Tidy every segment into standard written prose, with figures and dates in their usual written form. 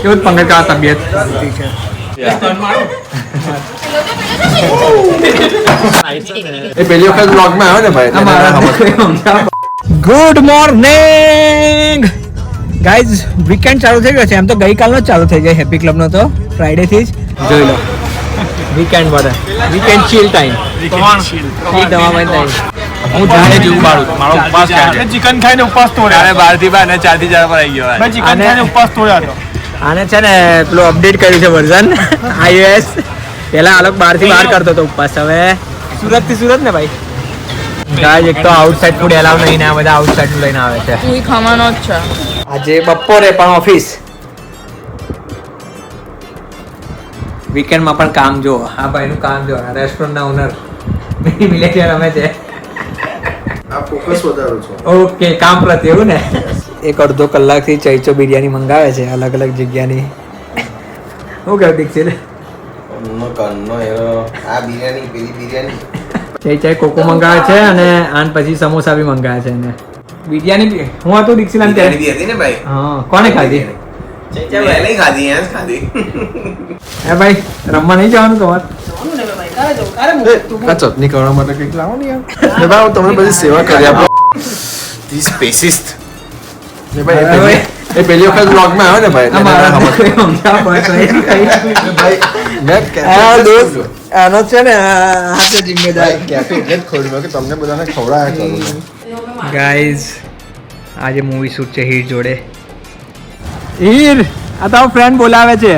કેવું પંકજ કા તબિયત એ પહેલી વખત બ્લોગમાં આવ્યો ને ભાઈ. ગુડ મોર્નિંગ ગાઈઝ, વીકેન્ડ ચાલુ થઈ ગયો છે. એમ તો ગઈકાલનો જ ચાલુ થઈ જાય હેપી ક્લબનો તો ફ્રાઈડે થી જ. જોઈ લો વીકેન્ડ પર વીકેન્ડ ચીલ ટાઈમ. હું જાણે જ ઉપાડું મારો ઉપવાસ છે. ચિકન ખાઈને ઉપવાસ તોડ્યો. અને 12 થી 2 અને 4 થી 4 પર આવી ગયો. મેં ચિકન ખાઈને ઉપવાસ તોડ્યો હતો. આને છે ને પેલું અપડેટ કર્યું છે વર્ઝન iOS. પહેલા આ લોકો 12 થી 12 કરતો હતો ઉપવાસ, હવે સુરત થી સુરત ને ભાઈ. ગાઈઝ, એક તો આઉટસાઇડ ફૂડ એલાવ નહીં ને આ બધા આઉટસાઇડ લઈને આવે છે. તું ખાવાનો જ છે આજે બપોરે પણ ઓફિસ, વીકેન્ડમાં પણ કામ. જો આ ભાઈનું કામ જો, રેસ્ટોરન્ટના ઓનર મિલેનિયર અમે છે. આ ફોકસ વધારો છો. ઓકે, કામ પ્રત્યે એવું ને. એક અડધો કલાકથી ચૈચો બિરયાની મંગાવે છે અલગ અલગ જગ્યાની. શું કહ્યું દીક્ષિત? આ બિરયાની પેલી બિરયાની ચૈચાઈ કોકો મંગાવે છે અને આન પછી સમોસા બી મંગાવે છે. અને બિરયાની હું હતું દીક્ષિત બિરયાની હતી ને ભાઈ. હા, કોને ખાધી? ચૈચાઈ ખાધી યાર ખાધી. એ ભાઈ, રમવા નહીં જવાનું તમારે? આ ચટણી કરવા માટે કંઈક લાવો ને યાર. ને ભાઈ હું તમને બધી સેવા કરી આપો. ધીસ સ્પેસિસ્ટ. ને ભાઈ એ પહેલી વખત બ્લોગમાં આવ્યો ને ભાઈ. આનો છે ને હાથે જિમ્મેદાર કેફે એટલે જ ખોલ્યું કે તમને બધાને ખવડાયા કરું. ગાઈઝ, આજે મૂવી શૂટ છે હીર જોડે. હીર, આ તારો ફ્રેન્ડ બોલાવે છે.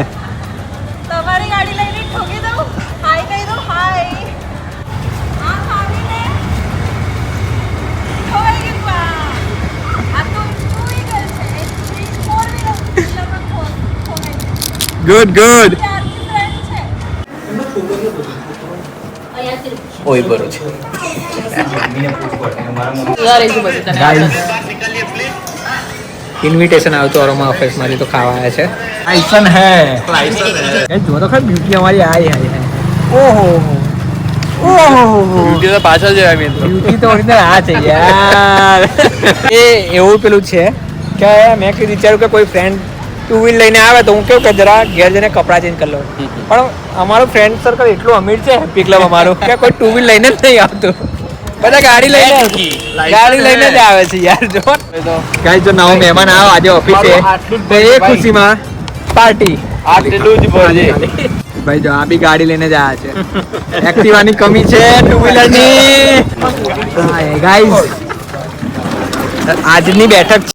તમારી ગાડી લઈને ઠોકી દઉં. હાય કહી દઉં. હાય આ ખાવીને ખોવાઈ ગઈ બા. આ તો ટુ વ્હીલર છે, એ ફોર વ્હીલર ખોવાઈ ગુડ ગુડ. ચારની ફ્રેન્ડ છે. ઓય બરો છે. ગાઈઝ, ઇન્વિટેશન આવતું અરોમા ઓફિસ માંથી તો ખાવા આવ્યા છે. લાયસન હે જો તો ખરી બ્યુટી અમારી આઈ હાય. ઓહો ઓહો, બ્યુટી તો પાછળ જ આવી. બ્યુટી તો ઓરિજિનલ આ છે યાર. એ એવું પેલું છે કે મેં કીધું વિચાર્યું કે કોઈ ફ્રેન્ડ ટુ વ્હીલ લઈને આવે તો હું કેવું કે જરા ઘેર જઈને કપડાં ચેન્જ કરી લઉં. પણ અમારું ફ્રેન્ડ સર્કલ એટલું અમીર છે હેપી ક્લબ અમારું કે કોઈ ટુ વ્હીલ લઈને જ નહીં આવતું. બધા ગાડી લઈને જ આવે છે યાર. જો ગાઈસ, જો નવો મહેમાન આવ્યો આજે ઓફિસે તો એ ખુશીમાં પાર્ટી. આટલું જ ભરજે. ભાઈ જો આ બી ગાડી લઈને જ આવ્યા છે. એક્ટિવાની કમી છે, ટુ વ્હીલરની. ગાઈસ, આજની બેઠક